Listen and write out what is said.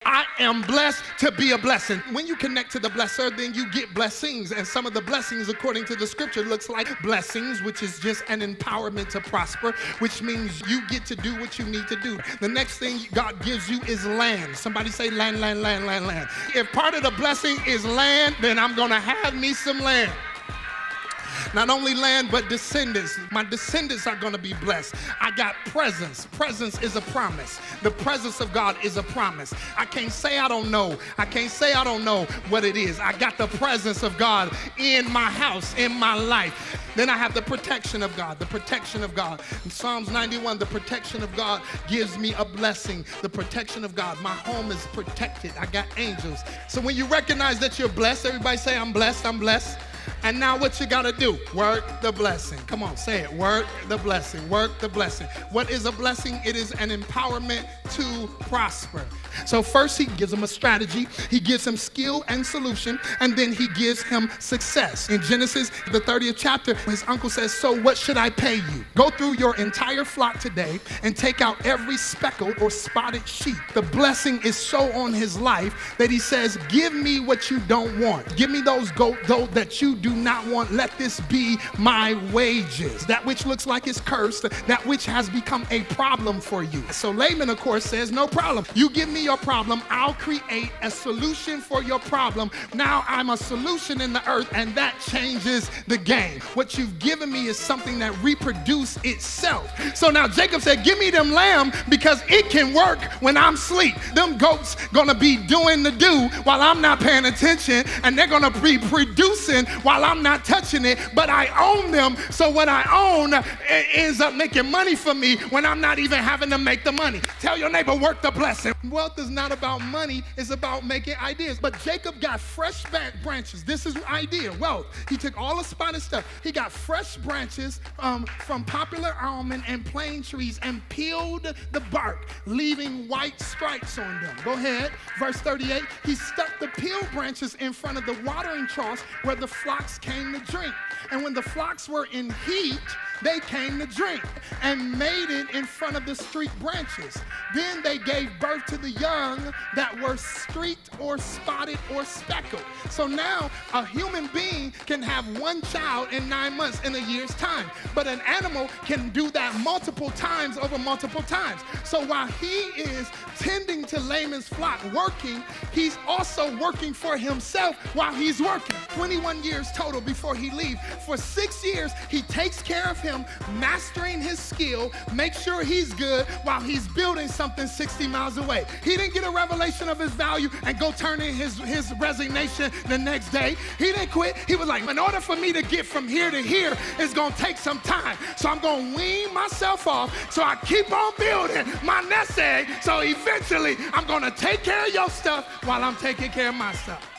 I am blessed to be a blessing. When you connect to the blesser, then you get blessings. And some of the blessings, according to the scripture, looks like blessings, which is just an empowerment to prosper, which means you get to do what you need to do. The next thing God gives you is land. Somebody say land, land, land, land, land. If part of the blessing is land, then I'm going to have me some land. Not only land, but descendants. My descendants are going to be blessed. I got presence. Presence is a promise. The presence of God is a promise. I can't say I don't know. I can't say I don't know what it is. I got the presence of God in my house, in my life. Then I have the protection of God. The protection of God. In Psalms 91, the protection of God gives me a blessing. The protection of God. My home is protected. I got angels. So when you recognize that you're blessed, everybody say, I'm blessed, I'm blessed. And now what you gotta do? Work the blessing. Come on, say it. Work the blessing. Work the blessing. What is a blessing? It is an empowerment to prosper. So first he gives him a strategy. He gives him skill and solution. And then he gives him success. In Genesis, the 30th chapter, his uncle says, so what should I pay you? Go through your entire flock today and take out every speckled or spotted sheep. The blessing is so on his life that he says, give me what you don't want. Give me those goat that you do not want. Let this be my wages. That which looks like it's cursed, that which has become a problem for you. So Laban, of course, says, no problem. You give me your problem, I'll create a solution for your problem. Now I'm a solution in the earth, and that changes the game. What you've given me is something that reproduces itself. So now Jacob said, give me them lamb because it can work when I'm asleep. Them goats gonna be doing the do while I'm not paying attention, and they're gonna be producing while I'm not touching it, but I own them. So what I own ends up making money for me when I'm not even having to make the money. Tell your neighbor, work the blessing. Wealth is not about money, it's about making ideas. But Jacob got fresh branches. This is idea, wealth. He took all the spotted stuff. He got fresh branches from popular almond and plane trees and peeled the bark, leaving white stripes on them. Go ahead. Verse 38, he stuck the peeled branches in front of the watering troughs where the flocks came to drink. And when the flocks were in heat, they came to drink and made it in front of the streaked branches. Then they gave birth to the young that were streaked or spotted or speckled. So now a human being can have one child in 9 months in a year's time, but an animal can do that multiple times over multiple times. So while he is tending to Laman's flock working, he's also working for himself while he's working. 21 years total before he leaves. For 6 years, he takes care of him, mastering his skill, make sure he's good while he's building something 60 miles away. He didn't get a revelation of his value and go turn in his resignation the next day. He didn't quit. He was like, in order for me to get from here to here, it's going to take some time. So I'm going to wean myself off. So I keep on building my nest egg. So eventually, I'm going to take care of your stuff while I'm taking care of my stuff.